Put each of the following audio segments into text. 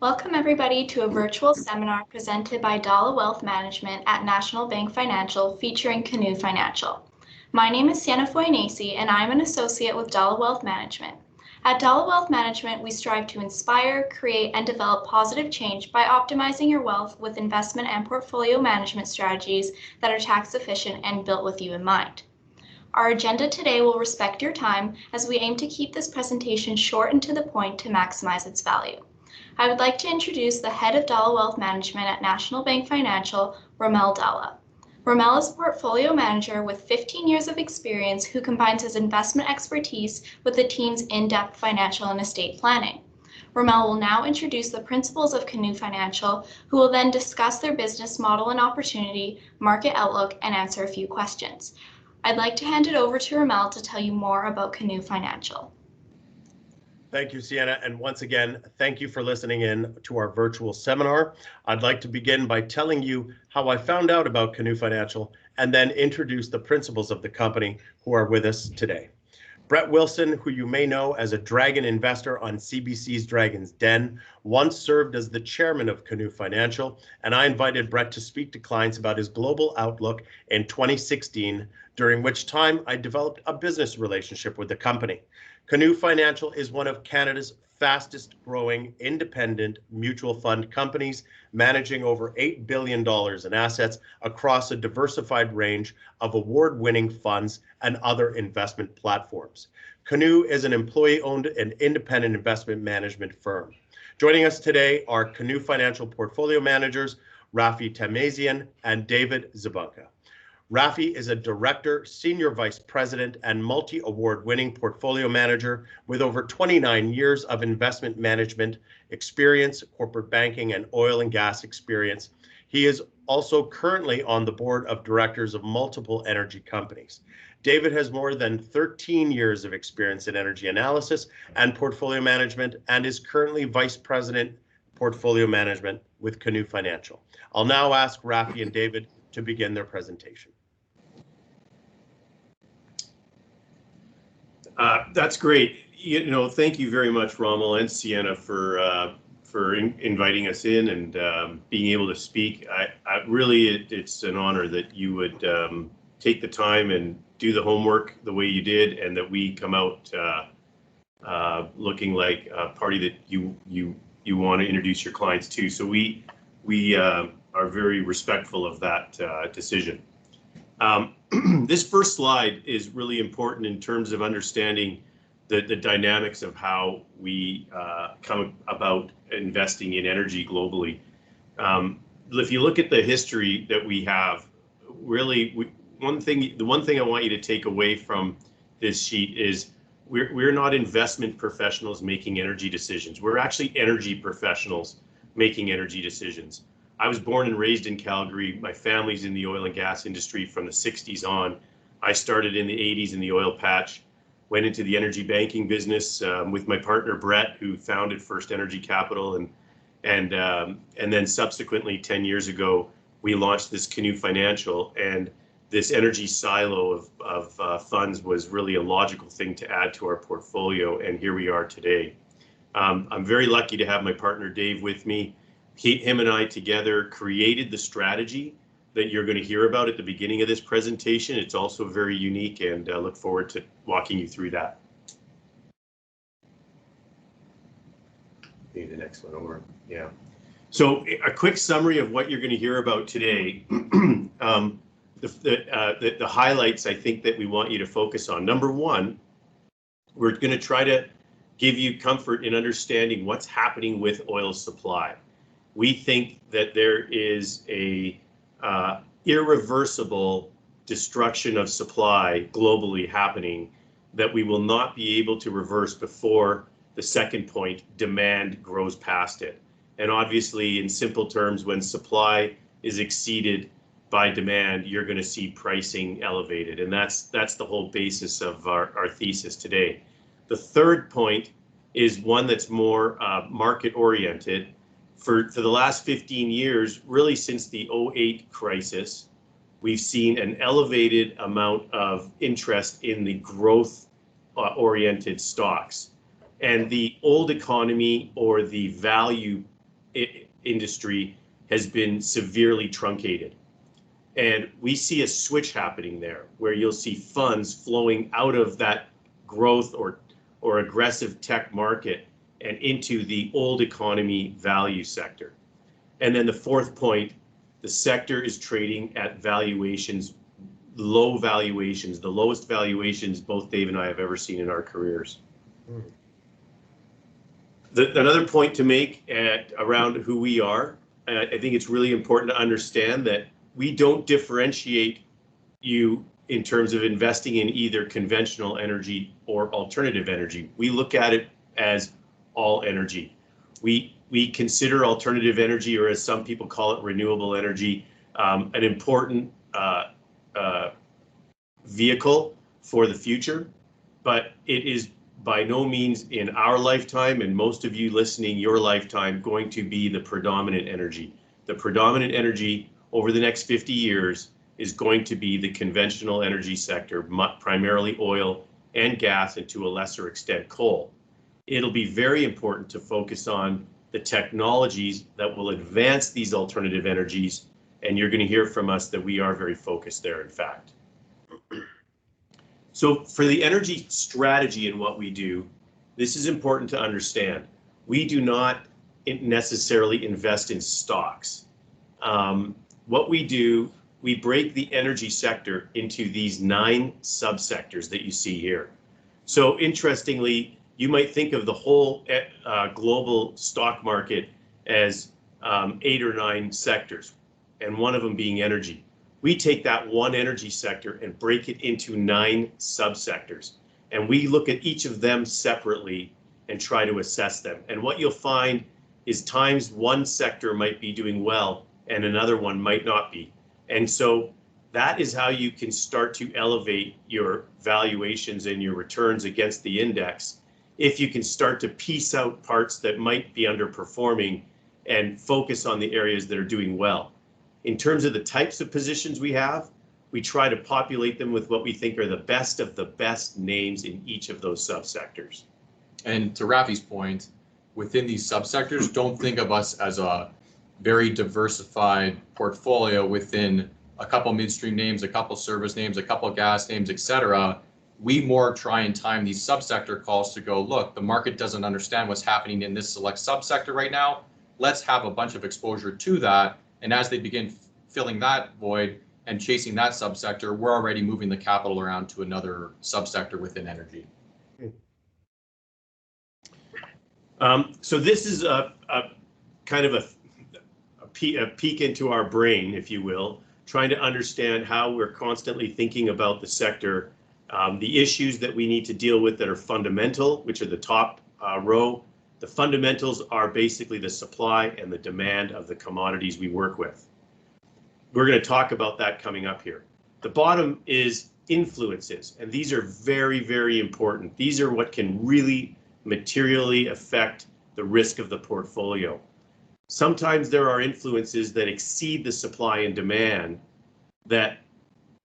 Welcome everybody to a virtual seminar presented by Dhalla Wealth Management at National Bank Financial featuring Canoe Financial. My name is Sienna Foynesi and I'm an associate with Dhalla Wealth Management. At Dhalla Wealth Management, we strive to inspire, create, and develop positive change by optimizing your wealth with investment and portfolio management strategies that are tax efficient and built with you in mind. Our agenda today will respect your time as we aim to keep this presentation short and to the point to maximize its value. I would like to introduce the head of Dhalla Wealth Management at National Bank Financial, Ramel Dhalla. Ramel is a portfolio manager with 15 years of experience who combines his investment expertise with the team's in-depth financial and estate planning. Ramel will now introduce the principals of Canoe Financial, who will then discuss their business model and opportunity, market outlook, and answer a few questions. I'd like to hand it over to Ramel to tell you more about Canoe Financial. Thank you, Sienna, and once again, thank you for listening in to our virtual seminar. I'd like to begin by telling you how I found out about Canoe Financial and then introduce the principals of the company who are with us today. Brett Wilson, who you may know as a dragon investor on CBC's Dragon's Den, once served as the chairman of Canoe Financial, and I invited Brett to speak to clients about his global outlook in 2016, during which time I developed a business relationship with the company. Canoe Financial is one of Canada's fastest growing independent mutual fund companies, managing over $8 billion in assets across a diversified range of award-winning funds and other investment platforms. Canoe is an employee-owned and independent investment management firm. Joining us today are Canoe Financial portfolio managers, Rafi Tamazian and David Zabunka. Rafi is a director, senior vice president, and multi-award winning portfolio manager with over 29 years of investment management experience, corporate banking, and oil and gas experience. He is also currently on the board of directors of multiple energy companies. David has more than 13 years of experience in energy analysis and portfolio management and is currently vice president, portfolio management with Canoe Financial. I'll now ask Rafi and David to begin their presentation. That's great. Thank you very much, Rommel and Sienna, for inviting us in and being able to speak. It's an honor that you would take the time and do the homework the way you did, and that we come out looking like a party that you want to introduce your clients to. So we are very respectful of that decision. This first slide is really important in terms of understanding the dynamics of how we come about investing in energy globally. If you look at the history that we have, really, the one thing I want you to take away from this sheet is we're not investment professionals making energy decisions. We're actually energy professionals making energy decisions. I was born and raised in Calgary. My family's in the oil and gas industry from the 60s on. I started in the 80s in the oil patch, went into the energy banking business with my partner Brett, who founded First Energy Capital, and then subsequently 10 years ago we launched this Canoe Financial, and this energy silo of funds was really a logical thing to add to our portfolio, and here we are today. I'm very lucky to have my partner Dave with me. Him and I together created the strategy that you're going to hear about at the beginning of this presentation. It's also very unique, and I look forward to walking you through that. Maybe the next one over. Yeah. So a quick summary of what you're going to hear about today. The highlights I think that we want you to focus on. Number one, we're going to try to give you comfort in understanding what's happening with oil supply. We think that there is a irreversible destruction of supply globally happening that we will not be able to reverse before the second point, demand grows past it. And obviously, in simple terms, when supply is exceeded by demand, you're going to see pricing elevated. And that's the whole basis of our thesis today. The third point is one that's more market oriented. For the last 15 years, really since the 2008 crisis, we've seen an elevated amount of interest in the growth oriented stocks. And the old economy or the value industry has been severely truncated. And we see a switch happening there where you'll see funds flowing out of that growth or aggressive tech market and into the old economy value sector. And then the fourth point, the sector is trading at valuations, low valuations, the lowest valuations both Dave and I have ever seen in our careers. Another point to make around who we are, I think it's really important to understand that we don't differentiate you in terms of investing in either conventional energy or alternative energy. We look at it as all energy. We consider alternative energy, or as some people call it, renewable energy, an important vehicle for the future, but it is by no means in our lifetime, and most of you listening, your lifetime, going to be the predominant energy. The predominant energy over the next 50 years is going to be the conventional energy sector, primarily oil and gas, and to a lesser extent coal. It'll be very important to focus on the technologies that will advance these alternative energies, and you're going to hear from us that we are very focused there, in fact. So for the energy strategy and what we do, this is important to understand. We do not necessarily invest in stocks. What we do, we break the energy sector into these 9 subsectors that you see here. So interestingly, you might think of the whole global stock market as 8 or 9 sectors, and one of them being energy. We take that one energy sector and break it into 9 subsectors, and we look at each of them separately and try to assess them. And what you'll find is times one sector might be doing well and another one might not be. And so that is how you can start to elevate your valuations and your returns against the index, if you can start to piece out parts that might be underperforming and focus on the areas that are doing well. In terms of the types of positions we have, we try to populate them with what we think are the best of the best names in each of those subsectors. And to Rafi's point, within these subsectors, don't think of us as a very diversified portfolio within a couple midstream names, a couple service names, a couple gas names, etc. We more try and time these subsector calls to go, look, the market doesn't understand what's happening in this select subsector right now. Let's have a bunch of exposure to that. And as they begin filling that void and chasing that subsector, we're already moving the capital around to another subsector within energy. So this is a kind of a peek into our brain, if you will, trying to understand how we're constantly thinking about the sector, the issues that we need to deal with that are fundamental, which are the top row. The fundamentals are basically the supply and the demand of the commodities we work with. We're going to talk about that coming up here. The bottom is influences, and these are very, very important. These are what can really materially affect the risk of the portfolio. Sometimes there are influences that exceed the supply and demand that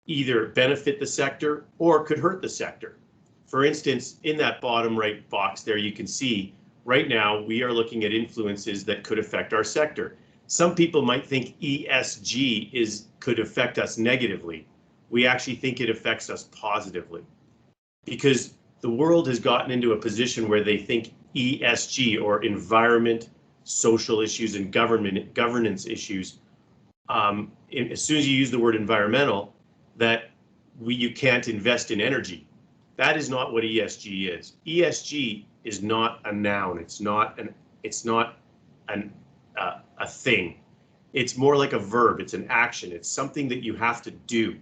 either benefit the sector or could hurt the sector. For instance, in that bottom right box there, you can see right now we are looking at influences that could affect our sector. Some people might think ESG could affect us negatively. We actually think it affects us positively, because the world has gotten into a position where they think ESG, or environment, social issues, and governance issues, as soon as you use the word environmental, that you can't invest in energy. That is not what ESG is. ESG is not a noun. It's not a thing. It's more like a verb. It's an action. It's something that you have to do.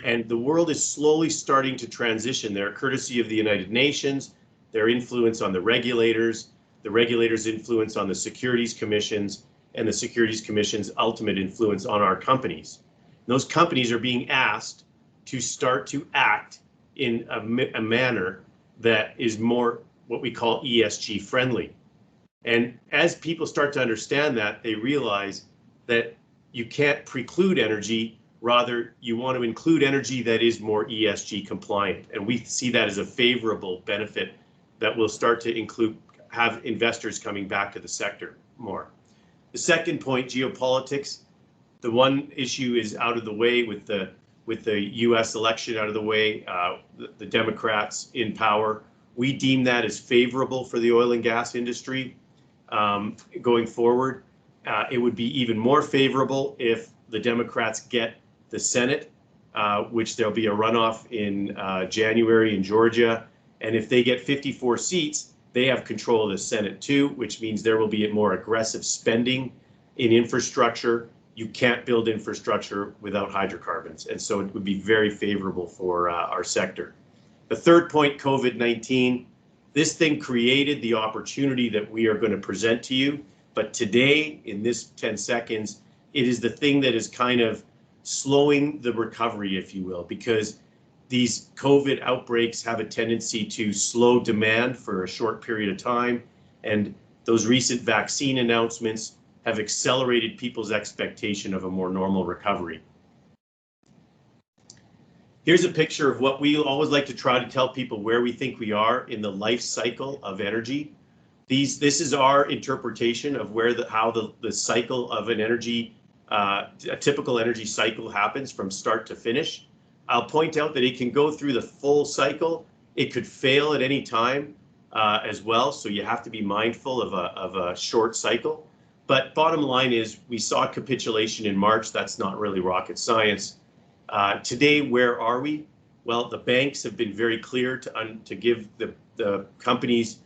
And the world is slowly starting to transition there, courtesy of the United Nations, their influence on the regulators' influence on the securities commissions, and the securities commission's ultimate influence on our companies. And those companies are being asked to start to act in a manner that is more what we call ESG friendly. And as people start to understand that, they realize that you can't preclude energy. Rather, you want to include energy that is more ESG compliant. And we see that as a favorable benefit that will start to have investors coming back to the sector more. The second point, geopolitics. The one issue is out of the way with the U.S. election out of the way, the Democrats in power. We deem that as favorable for the oil and gas industry going forward. It would be even more favorable if the Democrats get the Senate, which there'll be a runoff in January in Georgia. And if they get 54 seats, they have control of the Senate too, which means there will be more aggressive spending in infrastructure. You can't build infrastructure without hydrocarbons. And so it would be very favorable for our sector. The third point, COVID-19. This thing created the opportunity that we are going to present to you. But today, in this 10 seconds, it is the thing that is kind of slowing the recovery, if you will, because these COVID outbreaks have a tendency to slow demand for a short period of time. And those recent vaccine announcements have accelerated people's expectation of a more normal recovery. Here's a picture of what we always like to try to tell people where we think we are in the life cycle of energy. This is our interpretation of how the cycle of an energy, a typical energy cycle happens from start to finish. I'll point out that it can go through the full cycle. It could fail at any time as well, so you have to be mindful of a short cycle. But bottom line is we saw capitulation in March. That's not really rocket science. Today, where are we? Well, the banks have been very clear to give the companies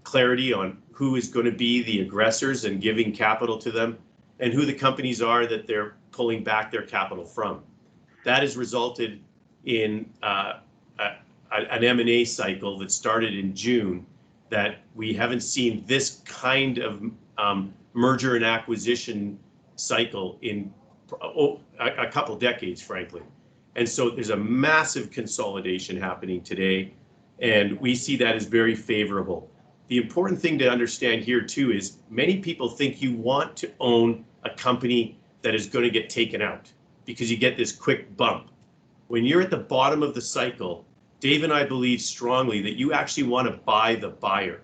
clarity on who is going to be the aggressors and giving capital to them, and who the companies are that they're pulling back their capital from. That has resulted in an M&A cycle that started in June that we haven't seen this kind of merger and acquisition cycle in a couple decades, frankly. And so there's a massive consolidation happening today, and we see that as very favorable. The important thing to understand here too is many people think you want to own a company that is going to get taken out because you get this quick bump. When you're at the bottom of the cycle, Dave and I believe strongly that you actually want to buy the buyer.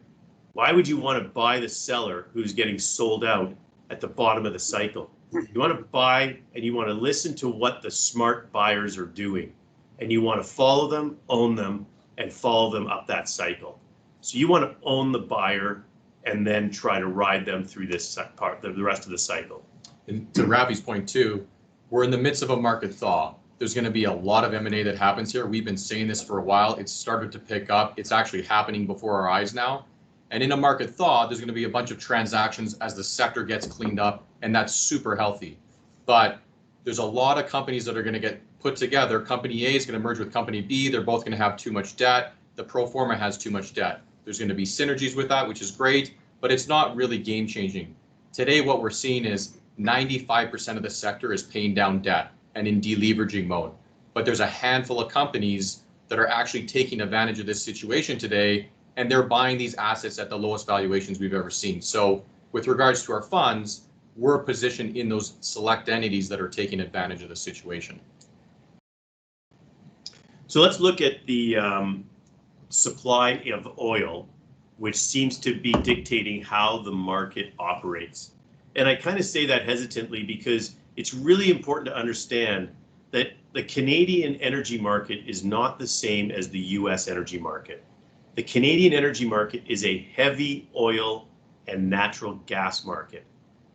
Why would you want to buy the seller who's getting sold out at the bottom of the cycle? You want to buy and you want to listen to what the smart buyers are doing, and you want to follow them, own them, and follow them up that cycle. So you want to own the buyer and then try to ride them through this part, the rest of the cycle. And to Rafi's point too, we're in the midst of a market thaw. There's going to be a lot of M&A that happens here. We've been saying this for a while. It's started to pick up. It's actually happening before our eyes now. And in a market thaw, there's going to be a bunch of transactions as the sector gets cleaned up, and that's super healthy. But there's a lot of companies that are going to get put together. Company A is going to merge with Company B. They're both going to have too much debt. The pro forma has too much debt. There's going to be synergies with that, which is great, but it's not really game changing. Today, what we're seeing is 95% of the sector is paying down debt and in deleveraging mode. But there's a handful of companies that are actually taking advantage of this situation today, and they're buying these assets at the lowest valuations we've ever seen. So with regards to our funds, we're positioned in those select entities that are taking advantage of the situation. So let's look at the supply of oil, which seems to be dictating how the market operates. And I kind of say that hesitantly because it's really important to understand that the Canadian energy market is not the same as the US energy market. The Canadian energy market is a heavy oil and natural gas market.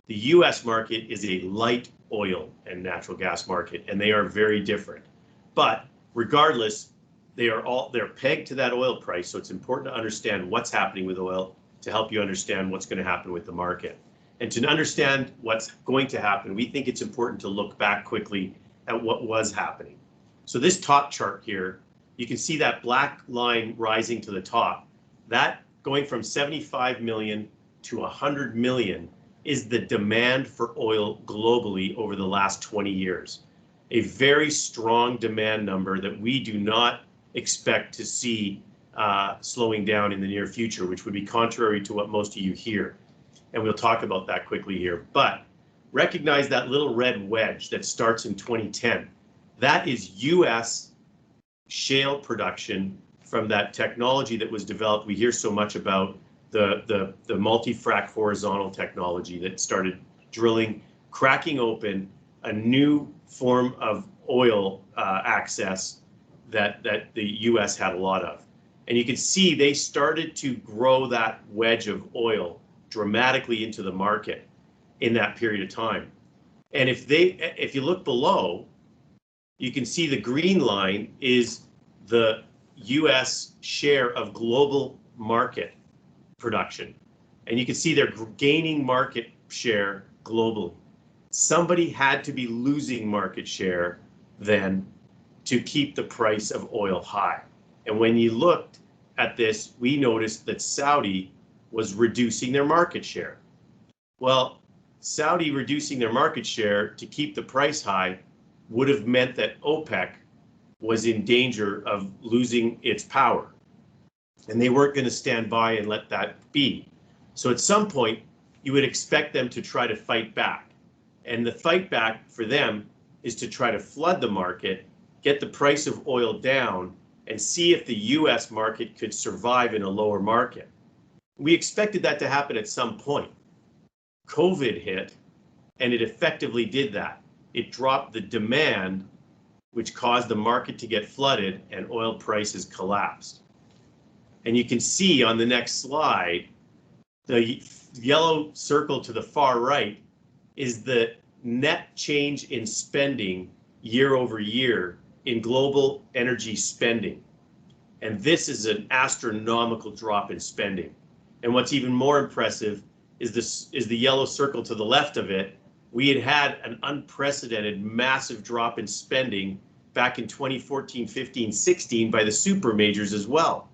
The US market is a light oil and natural gas market, and they are very different. But regardless, they're pegged to that oil price, so it's important to understand what's happening with oil to help you understand what's going to happen with the market. And to understand what's going to happen, we think it's important to look back quickly at what was happening. So this top chart here, you can see that black line rising to the top. That going from 75 million to 100 million is the demand for oil globally over the last 20 years. A very strong demand number that we do not expect to see slowing down in the near future, which would be contrary to what most of you hear. And we'll talk about that quickly here. But recognize that little red wedge that starts in 2010. That is US shale production from that technology that was developed we hear so much about the multi-frac horizontal technology that started drilling, cracking open a new form of oil access that the U.S. had a lot of. And you can see they started to grow that wedge of oil dramatically into the market in that period of time. And if you look below, you can see the green line is the U.S. share of global market production. And you can see they're gaining market share globally. Somebody had to be losing market share then to keep the price of oil high. And when you looked at this, we noticed that Saudi was reducing their market share. Well, Saudi reducing their market share to keep the price high would have meant that OPEC was in danger of losing its power. And they weren't going to stand by and let that be. So at some point, you would expect them to try to fight back. And the fight back for them is to try to flood the market, get the price of oil down, and see if the US market could survive in a lower market. We expected that to happen at some point. COVID hit, and it effectively did that. It dropped the demand, which caused the market to get flooded, and oil prices collapsed. And you can see on the next slide, the yellow circle to the far right is the net change in spending year over year in global energy spending. And this is an astronomical drop in spending. And what's even more impressive is the yellow circle to the left of it. We had an unprecedented massive drop in spending back in 2014, 15, 16 by the super majors as well.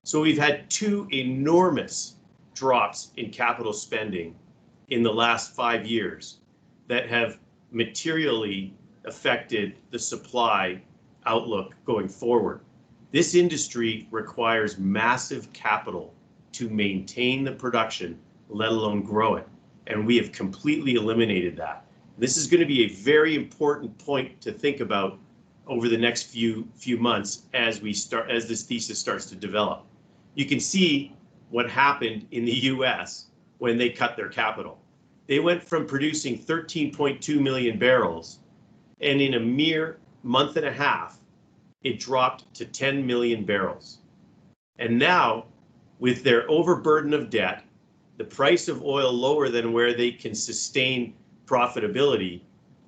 So we've had two enormous drops in capital spending in the last 5 years that have materially affected the supply outlook going forward. This industry requires massive capital to maintain the production, let alone grow it. And we have completely eliminated that. This is going to be a very important point to think about over the next few months as this thesis starts to develop. You can see what happened in the US when they cut their capital. They went from producing 13.2 million barrels, and in a mere month and a half, it dropped to 10 million barrels. And now, with their overburden of debt, the price of oil lower than where they can sustain profitability,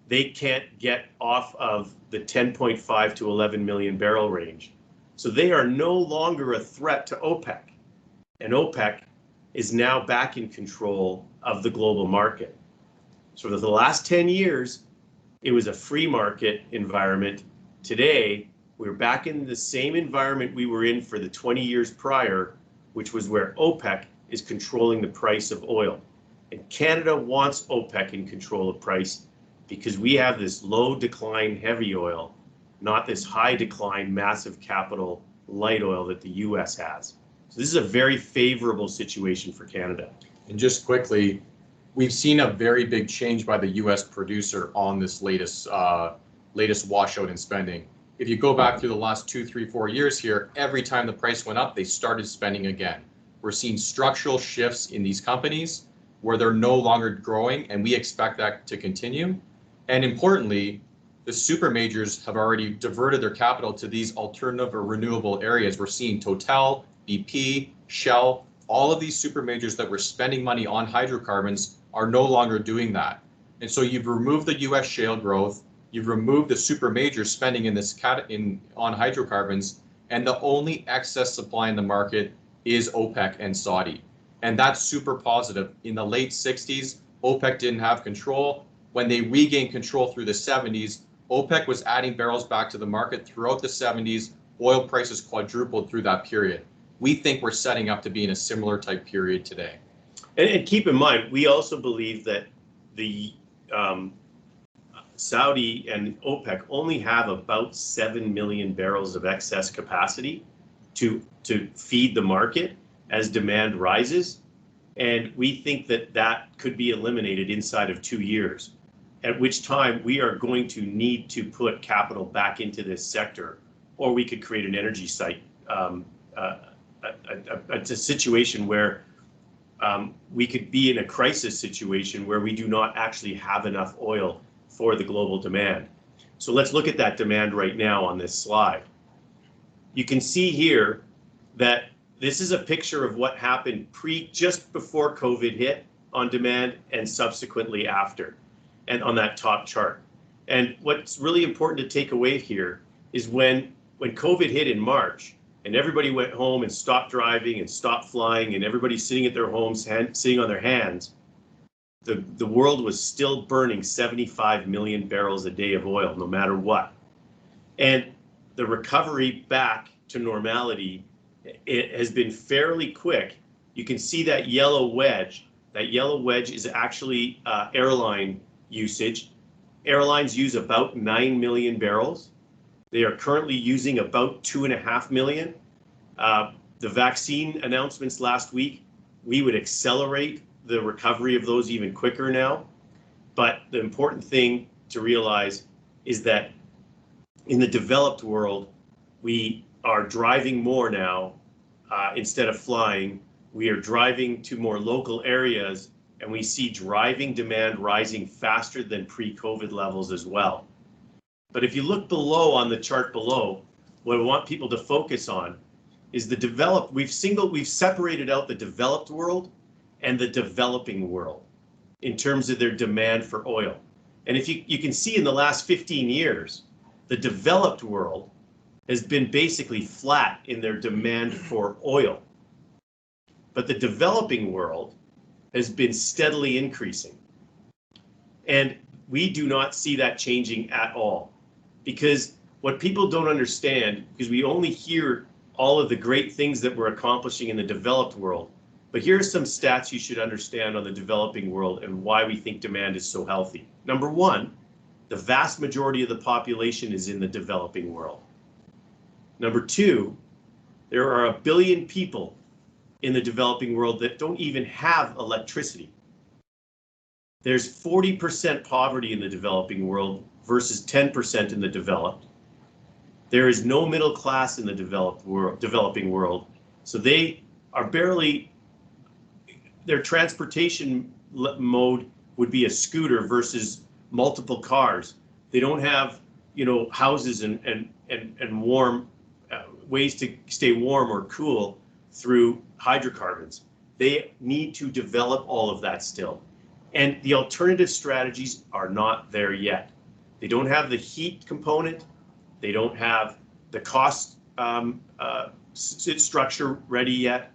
they can't get off of the 10.5 to 11 million barrel range. So they are no longer a threat to OPEC. And OPEC is now back in control of the global market. So for the last 10 years, it was a free market environment. Today, we're back in the same environment we were in for the 20 years prior, which was where OPEC is controlling the price of oil. And Canada wants OPEC in control of price because we have this low decline heavy oil, not this high decline massive capital light oil that the US has. So this is a very favorable situation for Canada. And just quickly, we've seen a very big change by the US producer on this latest washout in spending. If you go back through the last 2, 3, 4 years here, every time the price went up, they started spending again. We're seeing structural shifts in these companies where they're no longer growing, and we expect that to continue. And importantly, the super majors have already diverted their capital to these alternative or renewable areas. We're seeing Total, BP, Shell, all of these super majors that were spending money on hydrocarbons are no longer doing that. And so you've removed the US shale growth, you've removed the super majors spending on hydrocarbons, and the only excess supply in the market is OPEC and Saudi. And that's super positive. In the late 60s, OPEC didn't have control. When they regained control through the 70s, OPEC was adding barrels back to the market throughout the 70s. Oil prices quadrupled through that period. We think we're setting up to be in a similar type period today. And keep in mind, we also believe that the Saudi and OPEC only have about 7 million barrels of excess capacity to feed the market as demand rises. And we think that that could be eliminated inside of 2 years, at which time we are going to need to put capital back into this sector, or we could create an energy site, a situation where we could be in a crisis situation where we do not actually have enough oil for the global demand. So let's look at that demand right now on this slide. You can see here that this is a picture of what happened just before COVID hit on demand and subsequently after, and on that top chart. And what's really important to take away here is when COVID hit in March and everybody went home and stopped driving and stopped flying and everybody's sitting at their homes, sitting on their hands, the world was still burning 75 million barrels a day of oil, no matter what. And the recovery back to normality, it has been fairly quick. You can see that yellow wedge. That yellow wedge is actually airline usage. Airlines use about 9 million barrels. They are currently using about 2.5 million. The vaccine announcements last week, we would accelerate the recovery of those even quicker now. But the important thing to realize is that in the developed world, we are driving more now instead of flying. We are driving to more local areas, and we see driving demand rising faster than pre-COVID levels as well. But if you look below on the chart below, what I want people to focus on is the developed. We've separated out the developed world and the developing world in terms of their demand for oil. And if you can see in the last 15 years, the developed world has been basically flat in their demand for oil. But the developing world has been steadily increasing. And we do not see that changing at all. Because what people don't understand, because we only hear all of the great things that we're accomplishing in the developed world, but here are some stats you should understand on the developing world and why we think demand is so healthy. Number one, the vast majority of the population is in the developing world. Number two, there are 1 billion people in the developing world that don't even have electricity. There's 40% poverty in the developing world versus 10% in the developed. There is no middle class in the developing world. So they are barely, their transportation mode would be a scooter versus multiple cars. They don't have, houses and warm ways to stay warm or cool through hydrocarbons. They need to develop all of that still. And the alternative strategies are not there yet. They don't have the heat component. They don't have the cost structure ready yet.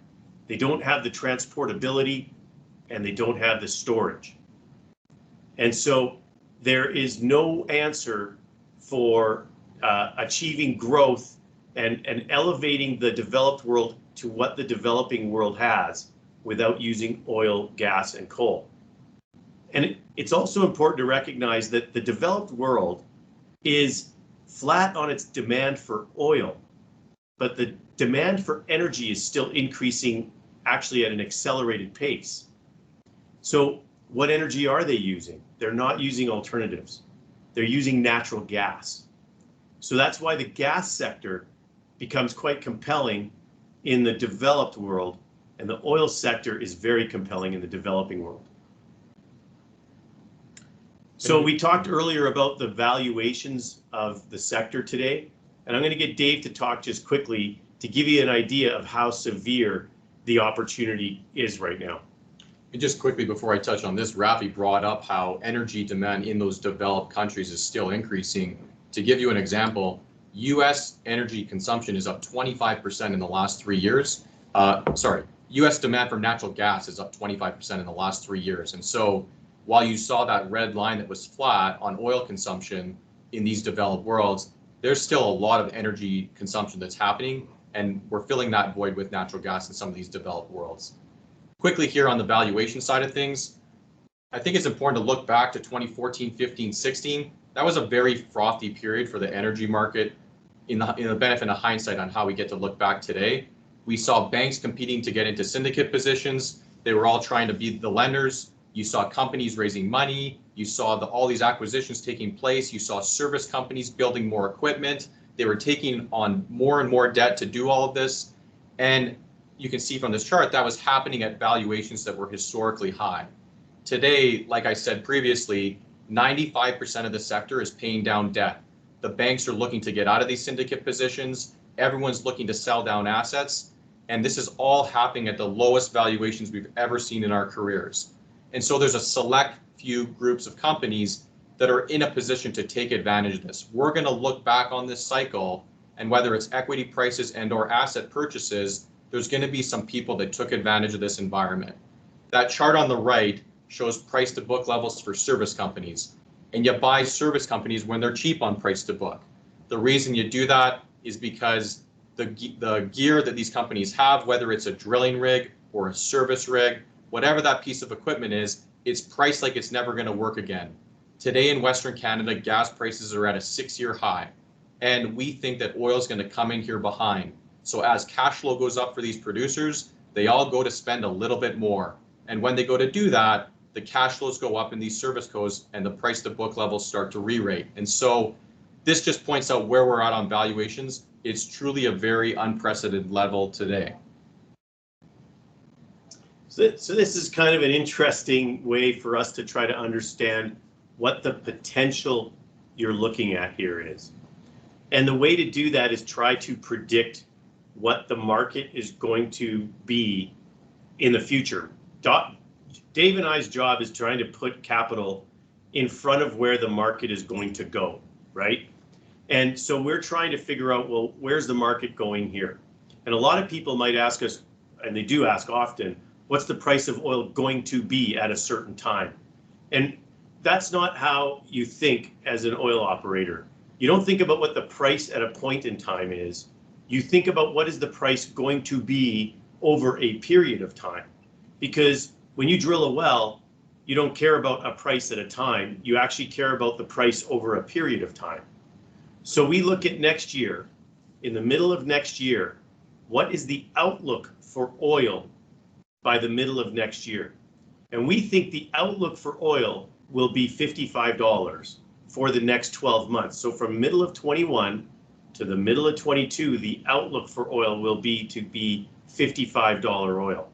They don't have the transportability, and they don't have the storage. And so there is no answer for achieving growth and elevating the developed world to what the developing world has without using oil, gas, and coal. And it's also important to recognize that the developed world is flat on its demand for oil, but the demand for energy is still increasing actually at an accelerated pace. So what energy are they using? They're not using alternatives. They're using natural gas. So that's why the gas sector becomes quite compelling in the developed world, and the oil sector is very compelling in the developing world. So we talked earlier about the valuations of the sector today, and I'm going to get Dave to talk just quickly to give you an idea of how severe the opportunity is right now. And just quickly before I touch on this, Rafi brought up how energy demand in those developed countries is still increasing. To give you an example, U.S. energy consumption is up 25% in the last 3 years. U.S. demand for natural gas is up 25% in the last 3 years. And so while you saw that red line that was flat on oil consumption in these developed worlds, there's still a lot of energy consumption that's happening, and we're filling that void with natural gas in some of these developed worlds. Quickly here on the valuation side of things, I think it's important to look back to 2014, 15, 16. That was a very frothy period for the energy market in the benefit of hindsight on how we get to look back today. We saw banks competing to get into syndicate positions. They were all trying to be the lenders. You saw companies raising money. You saw all these acquisitions taking place. You saw service companies building more equipment. They were taking on more and more debt to do all of this. And you can see from this chart, that was happening at valuations that were historically high. Today, like I said previously, 95% of the sector is paying down debt. The banks are looking to get out of these syndicate positions. Everyone's looking to sell down assets. And this is all happening at the lowest valuations we've ever seen in our careers. And so there's a select few groups of companies that are in a position to take advantage of this. We're going to look back on this cycle, and whether it's equity prices and or asset purchases, there's going to be some people that took advantage of this environment. That chart on the right shows price to book levels for service companies. And you buy service companies when they're cheap on price to book. The reason you do that is because the gear that these companies have, whether it's a drilling rig or a service rig, whatever that piece of equipment is, it's priced like it's never going to work again. Today in Western Canada, gas prices are at a 6-year high, and we think that oil is going to come in here behind. So as cash flow goes up for these producers, they all go to spend a little bit more. And when they go to do that, the cash flows go up in these service codes and the price to book levels start to re-rate. And so this just points out where we're at on valuations. It's truly a very unprecedented level today. So this is kind of an interesting way for us to try to understand what the potential you're looking at here is. And the way to do that is try to predict what the market is going to be in the future. Dave and I's job is trying to put capital in front of where the market is going to go, right? And so we're trying to figure out, well, where's the market going here? And a lot of people might ask us, and they do ask often, what's the price of oil going to be at a certain time? And that's not how you think as an oil operator. You don't think about what the price at a point in time is. You think about what is the price going to be over a period of time. Because when you drill a well, you don't care about a price at a time. You actually care about the price over a period of time. So we look at next year, in the middle of next year, what is the outlook for oil by the middle of next year? And we think the outlook for oil will be $55 for the next 12 months. So from middle of 21 to the middle of 22, the outlook for oil will be to be $55 oil.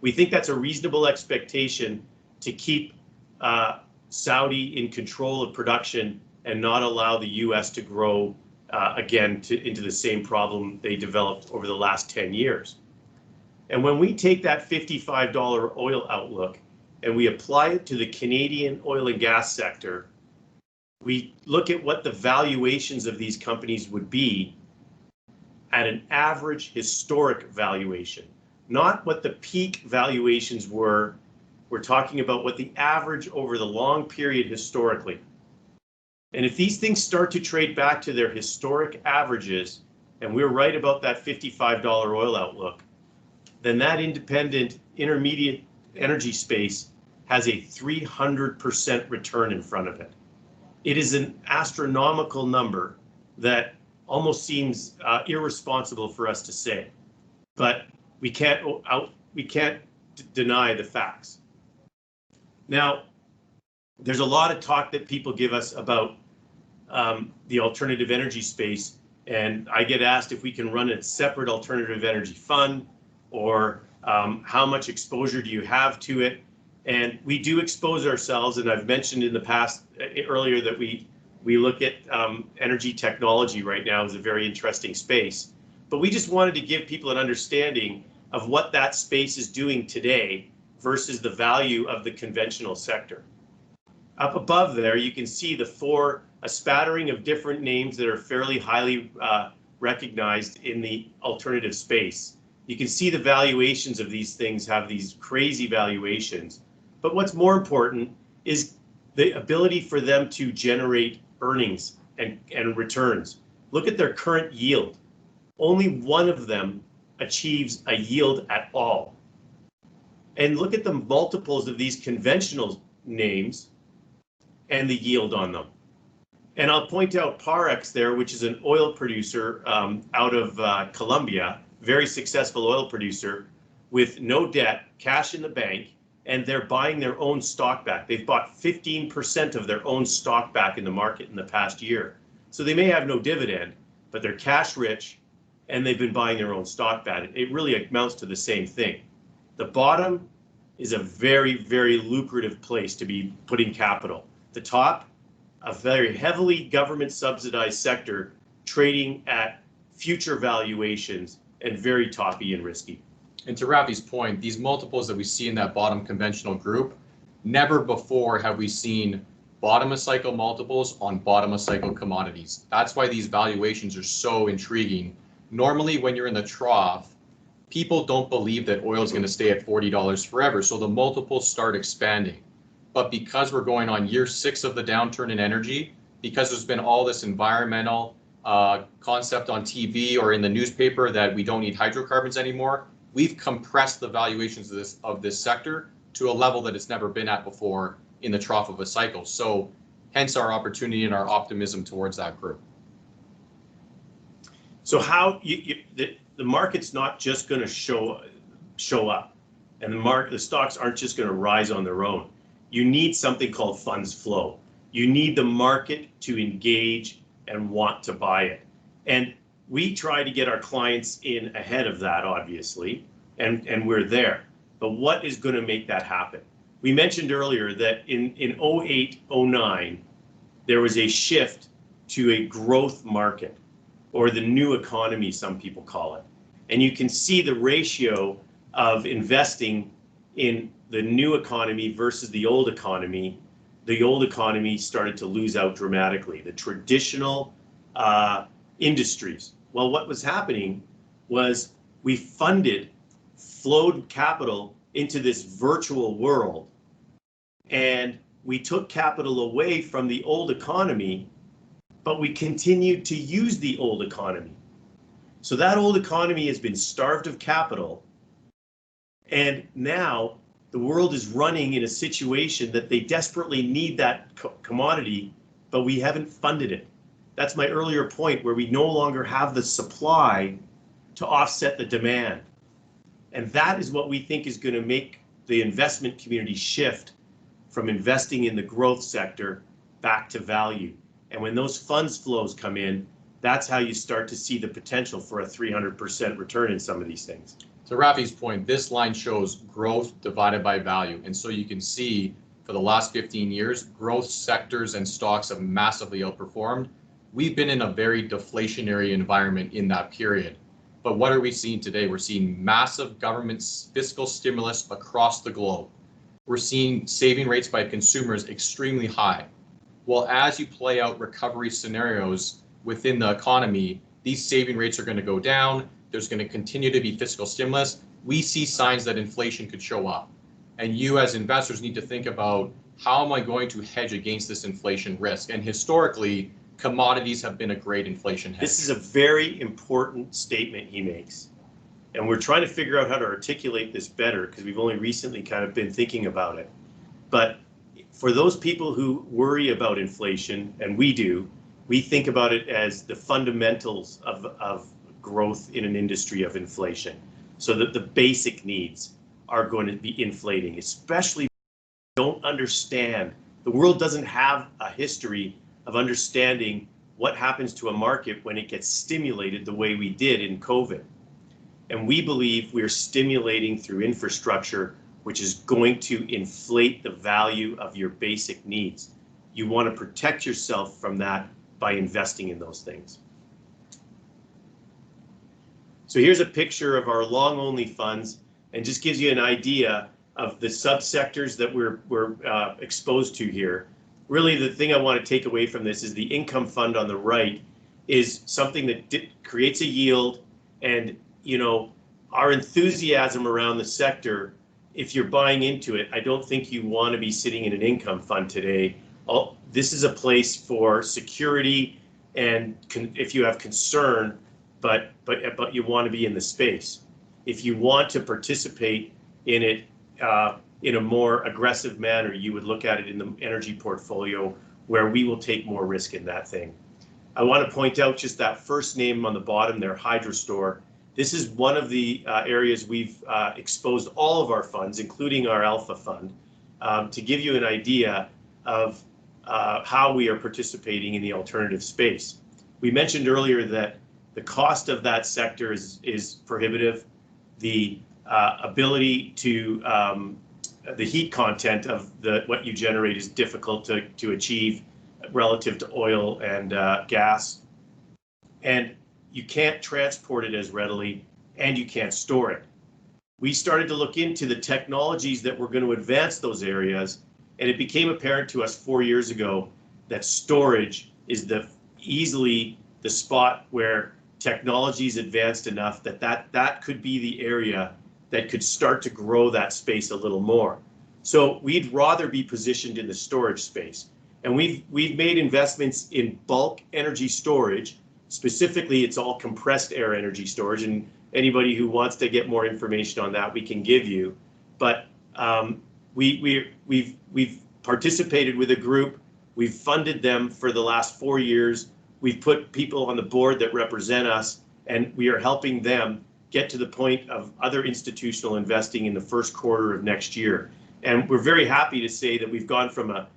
We think that's a reasonable expectation to keep Saudi in control of production and not allow the US to grow again into the same problem they developed over the last 10 years. And when we take that $55 oil outlook and we apply it to the Canadian oil and gas sector, we look at what the valuations of these companies would be at an average historic valuation, not what the peak valuations were. We're talking about what the average over the long period historically. And if these things start to trade back to their historic averages, and we're right about that $55 oil outlook, then that independent intermediate energy space has a 300% return in front of it. It is an astronomical number that almost seems irresponsible for us to say, but we can't deny the facts. Now, there's a lot of talk that people give us about the alternative energy space, and I get asked if we can run a separate alternative energy fund, or how much exposure do you have to it? And we do expose ourselves, and I've mentioned in the past earlier that we look at energy technology right now as a very interesting space. But we just wanted to give people an understanding of what that space is doing today versus the value of the conventional sector. Up above there, you can see a spattering of different names that are fairly highly recognized in the alternative space. You can see the valuations of these things have these crazy valuations. But what's more important is the ability for them to generate earnings and returns. Look at their current yield. Only one of them achieves a yield at all. And look at the multiples of these conventional names and the yield on them. And I'll point out Parex there, which is an oil producer out of Colombia, very successful oil producer with no debt, cash in the bank, and they're buying their own stock back. They've bought 15% of their own stock back in the market in the past year. So they may have no dividend, but they're cash rich and they've been buying their own stock back. It really amounts to the same thing. The bottom is a very, very lucrative place to be putting capital. The top, a very heavily government subsidized sector trading at future valuations and very toppy and risky. And to Rafi's point, these multiples that we see in that bottom conventional group, never before have we seen bottom of cycle multiples on bottom of cycle commodities. That's why these valuations are so intriguing. Normally, when you're in the trough, people don't believe that oil is going to stay at $40 forever. So the multiples start expanding. But because we're going on year 6 of the downturn in energy, because there's been all this environmental concept on TV or in the newspaper that we don't need hydrocarbons anymore, we've compressed the valuations of this sector to a level that it's never been at before in the trough of a cycle. So hence our opportunity and our optimism towards that group. So how the market's not just going to show up, and the stocks aren't just going to rise on their own. You need something called funds flow. You need the market to engage and want to buy it. And we try to get our clients in ahead of that, obviously, and we're there. But what is going to make that happen? We mentioned earlier that in 08, 09, there was a shift to a growth market, or the new economy, some people call it. And you can see the ratio of investing in the new economy versus the old economy. The old economy started to lose out dramatically. The traditional industries. Well, what was happening was we flowed capital into this virtual world, and we took capital away from the old economy, but we continued to use the old economy. So that old economy has been starved of capital, and now the world is running in a situation that they desperately need that commodity, but we haven't funded it. That's my earlier point, where we no longer have the supply to offset the demand. And that is what we think is going to make the investment community shift from investing in the growth sector back to value. And when those funds flows come in, that's how you start to see the potential for a 300% return in some of these things. To Rafi's point, this line shows growth divided by value. And so you can see for the last 15 years, growth sectors and stocks have massively outperformed. We've been in a very deflationary environment in that period. But what are we seeing today? We're seeing massive government fiscal stimulus across the globe. We're seeing saving rates by consumers extremely high. Well, as you play out recovery scenarios within the economy, these saving rates are going to go down. There's going to continue to be fiscal stimulus. We see signs that inflation could show up. And you as investors need to think about, how am I going to hedge against this inflation risk? And historically, commodities have been a great inflation hedge. This is a very important statement he makes. And we're trying to figure out how to articulate this better, because we've only recently kind of been thinking about it. But for those people who worry about inflation, and we do, we think about it as the fundamentals of growth in an industry of inflation. So that the basic needs are going to be inflating, especially if you don't understand. The world doesn't have a history of understanding what happens to a market when it gets stimulated the way we did in COVID. And we believe we're stimulating through infrastructure, which is going to inflate the value of your basic needs. You want to protect yourself from that by investing in those things. So here's a picture of our long-only funds, and just gives you an idea of the subsectors that we're exposed to here. Really, the thing I want to take away from this is the income fund on the right is something that creates a yield, and our enthusiasm around the sector. If you're buying into it, I don't think you want to be sitting in an income fund today. This is a place for security, and if you have concern, but you want to be in the space. If you want to participate in it in a more aggressive manner, you would look at it in the energy portfolio, where we will take more risk in that thing. I want to point out just that first name on the bottom there, Hydrostore. This is one of the areas we've exposed all of our funds, including our Alpha Fund, to give you an idea of how we are participating in the alternative space. We mentioned earlier that The cost of that sector is prohibitive. The ability to the heat content of what you generate is difficult to achieve relative to oil and gas, and you can't transport it as readily, and you can't store it. We started to look into the technologies that were going to advance those areas, and it became apparent to us 4 years ago that storage is easily the spot where technology is advanced enough that could be the area that could start to grow that space a little more. So we'd rather be positioned in the storage space. And we've made investments in bulk energy storage. Specifically, it's all compressed air energy storage. And anybody who wants to get more information on that, we can give you. But we've participated with a group. We've funded them for the last 4 years. We've put people on the board that represent us, and we are helping them get to the point of other institutional investing in the first quarter of next year. And we're very happy to say that we've gone from a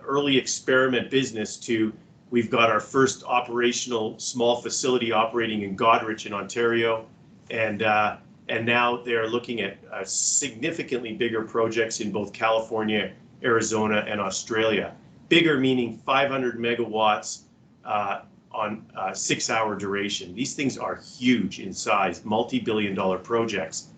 early experiment business to we've got our first operational small facility operating in Goderich in Ontario, and now they're looking at significantly bigger projects in both California, Arizona, and Australia. Bigger meaning 500 megawatts on 6-hour duration. These things are huge in size, multi-billion-dollar projects.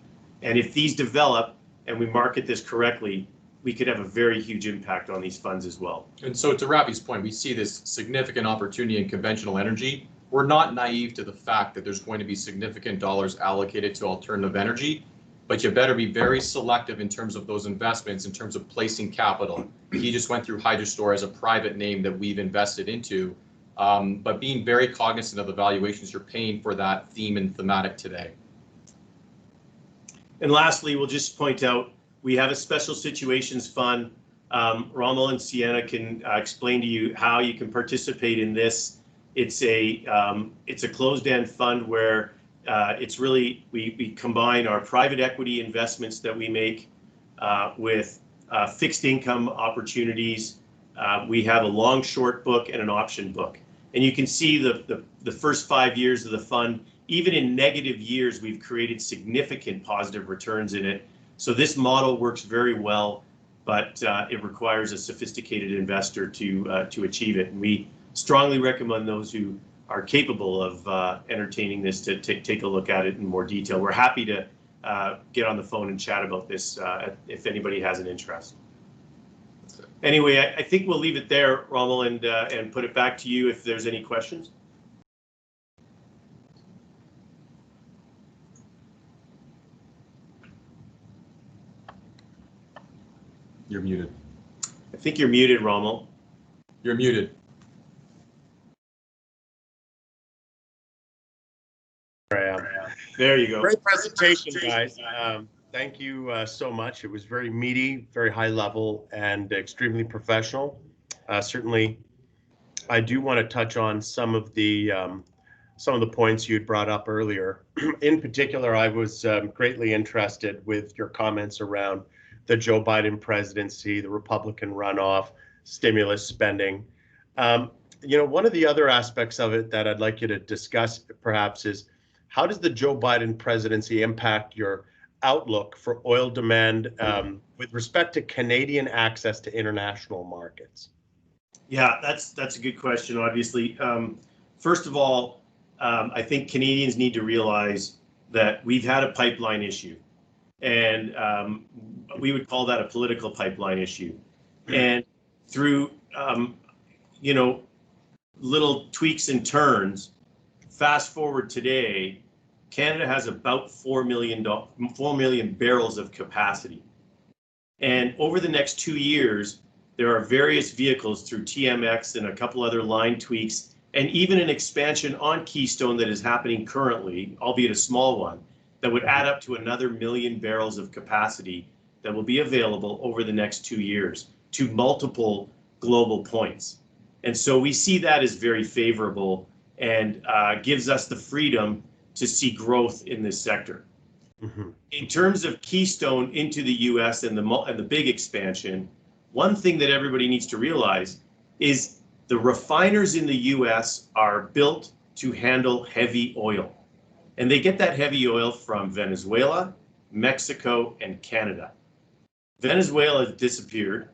And if these develop and we market this correctly, we could have a very huge impact on these funds as well. And so to Rafi's point, we see this significant opportunity in conventional energy. We're not naive to the fact that there's going to be significant dollars allocated to alternative energy, but you better be very selective in terms of those investments, in terms of placing capital. He just went through Hydrostore as a private name that we've invested into, but being very cognizant of the valuations you're paying for that theme and thematic today. And lastly, we'll just point out, we have a special situations fund. Rommel and Sienna can explain to you how you can participate in this. It's a closed-end fund where it's really, we combine our private equity investments that we make with fixed income opportunities. We have a long short book and an option book. And you can see the first 5 years of the fund, even in negative years, we've created significant positive returns in it. So this model works very well, but it requires a sophisticated investor to achieve it. And we strongly recommend those who are capable of entertaining this to take a look at it in more detail. We're happy to get on the phone and chat about this if anybody has an interest. Anyway, I think we'll leave it there, Rommel, and put it back to you if there's any questions. You're muted. I think you're muted, Rommel. You're muted. There you go. Great presentation, guys. Thank you so much. It was very meaty, very high level, and extremely professional. Certainly, I do want to touch on some of the points you'd brought up earlier. In particular, I was greatly interested with your comments around the Joe Biden presidency, the Republican runoff, stimulus spending. One of the other aspects of it that I'd like you to discuss perhaps is how does the Joe Biden presidency impact your outlook for oil demand with respect to Canadian access to international markets? Yeah, that's a good question, obviously. First of all, I think Canadians need to realize that we've had a pipeline issue, and we would call that a political pipeline issue. And through, little tweaks and turns, fast forward today, Canada has about 4 million barrels of capacity. And over the next 2 years, there are various vehicles through TMX and a couple other line tweaks, and even an expansion on Keystone that is happening currently, albeit a small one, that would add up to another 1 million barrels of capacity that will be available over the next 2 years to multiple global points. And so we see that as very favorable and gives us the freedom to see growth in this sector. Mm-hmm. In terms of Keystone into the U.S. and the big expansion, one thing that everybody needs to realize is the refiners in the U.S. are built to handle heavy oil. And they get that heavy oil from Venezuela, Mexico, and Canada. Venezuela has disappeared.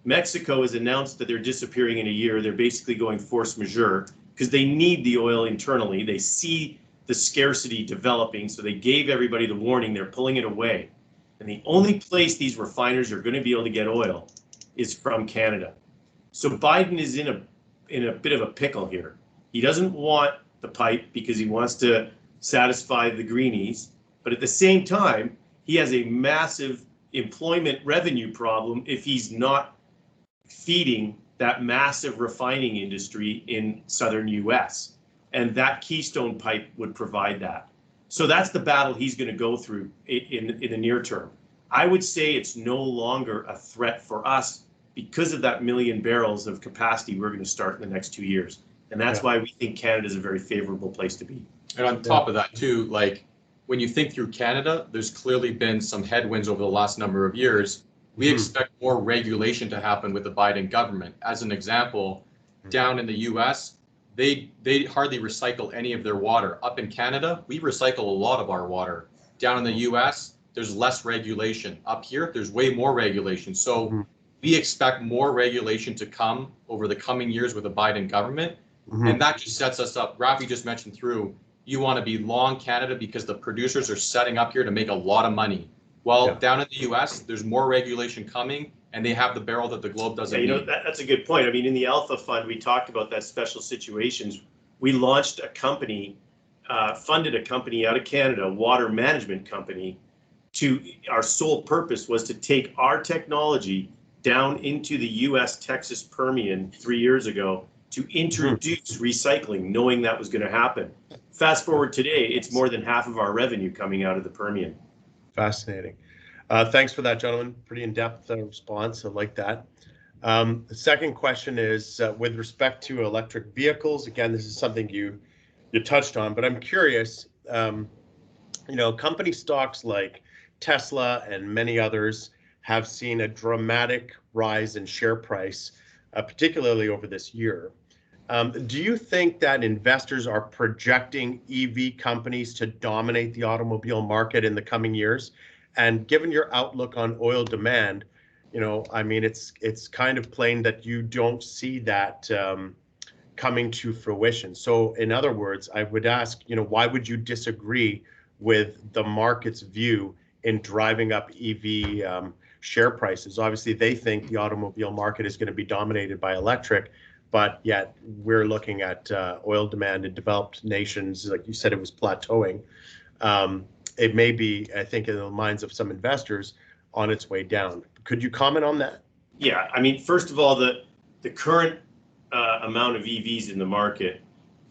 Mexico has announced that they're disappearing in a year. They're basically going force majeure because they need the oil internally. They see the scarcity developing, so they gave everybody the warning. They're pulling it away. And the only place these refiners are going to be able to get oil is from Canada. So Biden is in a bit of a pickle here. He doesn't want the pipe because he wants to satisfy the greenies, but at the same time, he has a massive employment revenue problem if he's not feeding that massive refining industry in southern US. And that Keystone pipe would provide that. So that's the battle he's going to go through in the near term. I would say it's no longer a threat for us because of that 1 million barrels of capacity we're going to start in the next 2 years. And that's why we think Canada is a very favorable place to be. And on top of that too, like when you think through Canada, there's clearly been some headwinds over the last number of years. We expect more regulation to happen with the Biden government. As an example, down in the US, they hardly recycle any of their water. Up in Canada, we recycle a lot of our water. Down in the US, there's less regulation. Up here, there's way more regulation. So we expect more regulation to come over the coming years with the Biden government. And that just sets us up. Rafi just mentioned through, you want to be long Canada because the producers are setting up here to make a lot of money. Well, down in the US, there's more regulation coming and they have the barrel that the globe doesn't need. That's a good point. I mean, in the Alpha Fund, we talked about that special situations. We launched a company, funded a company out of Canada, a water management company. Our sole purpose was to take our technology down into the US Texas Permian 3 years ago to introduce recycling, knowing that was going to happen. Fast forward today, it's more than half of our revenue coming out of the Permian. Fascinating. Thanks for that, gentlemen. Pretty in-depth response. I like that. The second question is with respect to electric vehicles. Again, this is something you touched on, but I'm curious. Company stocks like Tesla and many others have seen a dramatic rise in share price, particularly over this year. Do you think that investors are projecting EV companies to dominate the automobile market in the coming years? And given your outlook on oil demand, it's kind of plain that you don't see that coming to fruition. So in other words, I would ask, why would you disagree with the market's view in driving up EV share prices? Obviously, they think the automobile market is going to be dominated by electric, but yet we're looking at oil demand in developed nations. Like you said, it was plateauing. It may be, I think, in the minds of some investors on its way down. Could you comment on that? Yeah, I mean, first of all, the current amount of EVs in the market,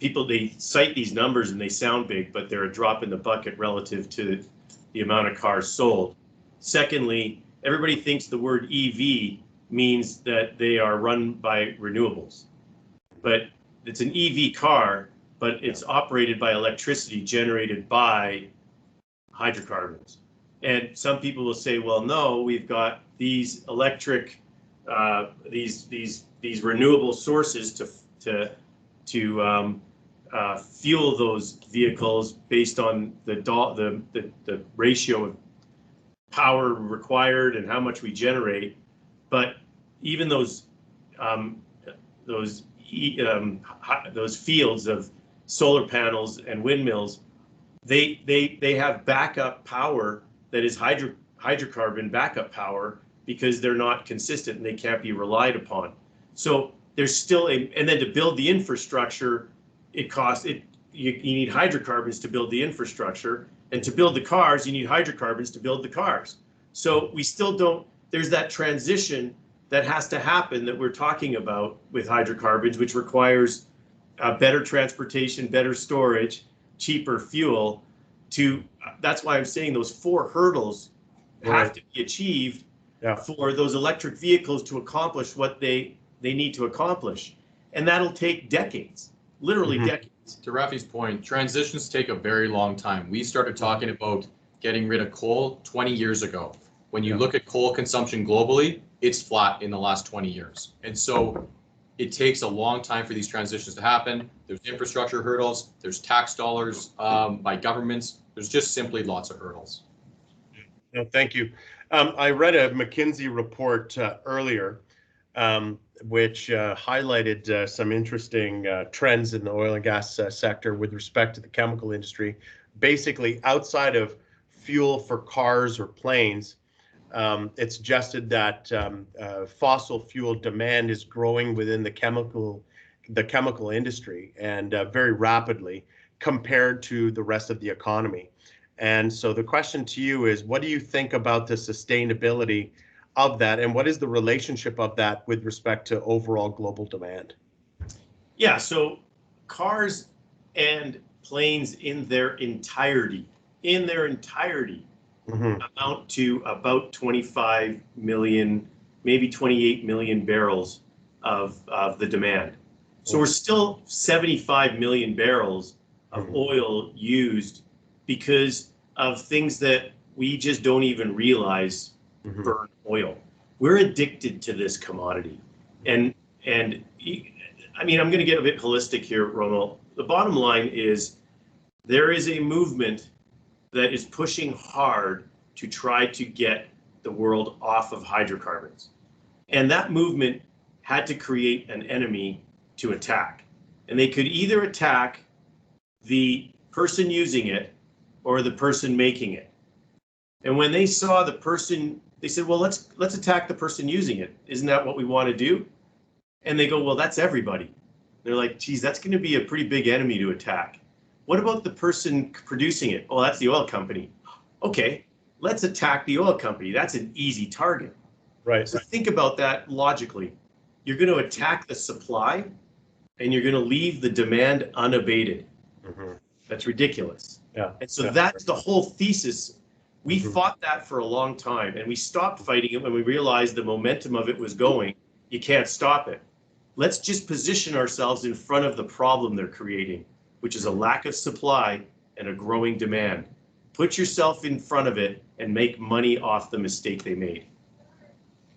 they cite these numbers and they sound big, but they're a drop in the bucket relative to the amount of cars sold. Secondly, everybody thinks the word EV means that they are run by renewables. But it's an EV car, but it's operated by electricity generated by hydrocarbons. And some people will say, well, no, we've got these electric, these renewable sources to fuel those vehicles based on the ratio of power required and how much we generate. But even those fields of solar panels and windmills, they have backup power that is hydrocarbon backup power because they're not consistent and they can't be relied upon. So there's still and then to build the infrastructure, you need hydrocarbons to build the infrastructure, and to build the cars, you need hydrocarbons to build the cars. So we still don't, there's that transition that has to happen that we're talking about with hydrocarbons, which requires better transportation, better storage, cheaper fuel. That's why I'm saying those 4 hurdles have to be achieved for those electric vehicles to accomplish what they need to accomplish. And that'll take decades, literally decades. To Rafi's point, transitions take a very long time. We started talking about getting rid of coal 20 years ago. When you look at coal consumption globally, it's flat in the last 20 years. And so it takes a long time for these transitions to happen. There's infrastructure hurdles, there's tax dollars by governments. There's just simply lots of hurdles. No, thank you. I read a McKinsey report earlier, which highlighted some interesting trends in the oil and gas sector with respect to the chemical industry. Basically, outside of fuel for cars or planes, it suggested that fossil fuel demand is growing within the chemical industry, and very rapidly compared to the rest of the economy. And so the question to you is, what do you think about the sustainability of that, and what is the relationship of that with respect to overall global demand? Yeah, so cars and planes in their entirety, amount to about 25 million, maybe 28 million barrels of the demand. So we're still 75 million barrels of oil used because of things that we just don't even realize burn oil. We're addicted to this commodity. And I mean, I'm going to get a bit holistic here, Rommel. The bottom line is there is a movement that is pushing hard to try to get the world off of hydrocarbons. And that movement had to create an enemy to attack. And they could either attack the person using it or the person making it. And when they saw the person, they said, well, let's attack the person using it. Isn't that what we want to do? And they go, well, that's everybody. They're like, geez, that's going to be a pretty big enemy to attack. What about the person producing it? Oh, that's the oil company. Okay, let's attack the oil company. That's an easy target. Right. So think about that logically. You're going to attack the supply and you're going to leave the demand unabated. That's ridiculous. Yeah. And so that's the whole thesis. We fought that for a long time, and we stopped fighting it when we realized the momentum of it was going. You can't stop it. Let's just position ourselves in front of the problem they're creating, which is a lack of supply and a growing demand. Put yourself in front of it and make money off the mistake they made.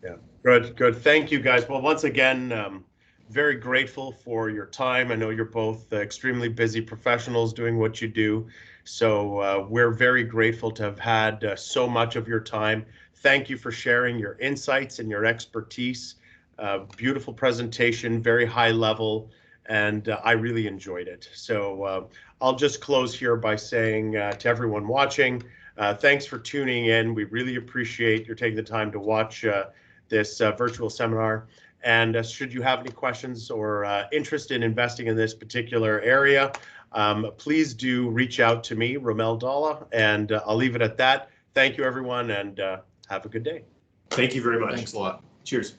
Yeah, good. Thank you, guys. Well, once again, very grateful for your time. I know you're both extremely busy professionals doing what you do. So we're very grateful to have had so much of your time. Thank you for sharing your insights and your expertise. Beautiful presentation, very high level, and I really enjoyed it. So I'll just close here by saying to everyone watching, thanks for tuning in. We really appreciate your taking the time to watch this virtual seminar. And should you have any questions or interest in investing in this particular area, please do reach out to me, Rommel Dhalla, and I'll leave it at that. Thank you, everyone, and have a good day. Thank you very much. Thanks a lot. Cheers.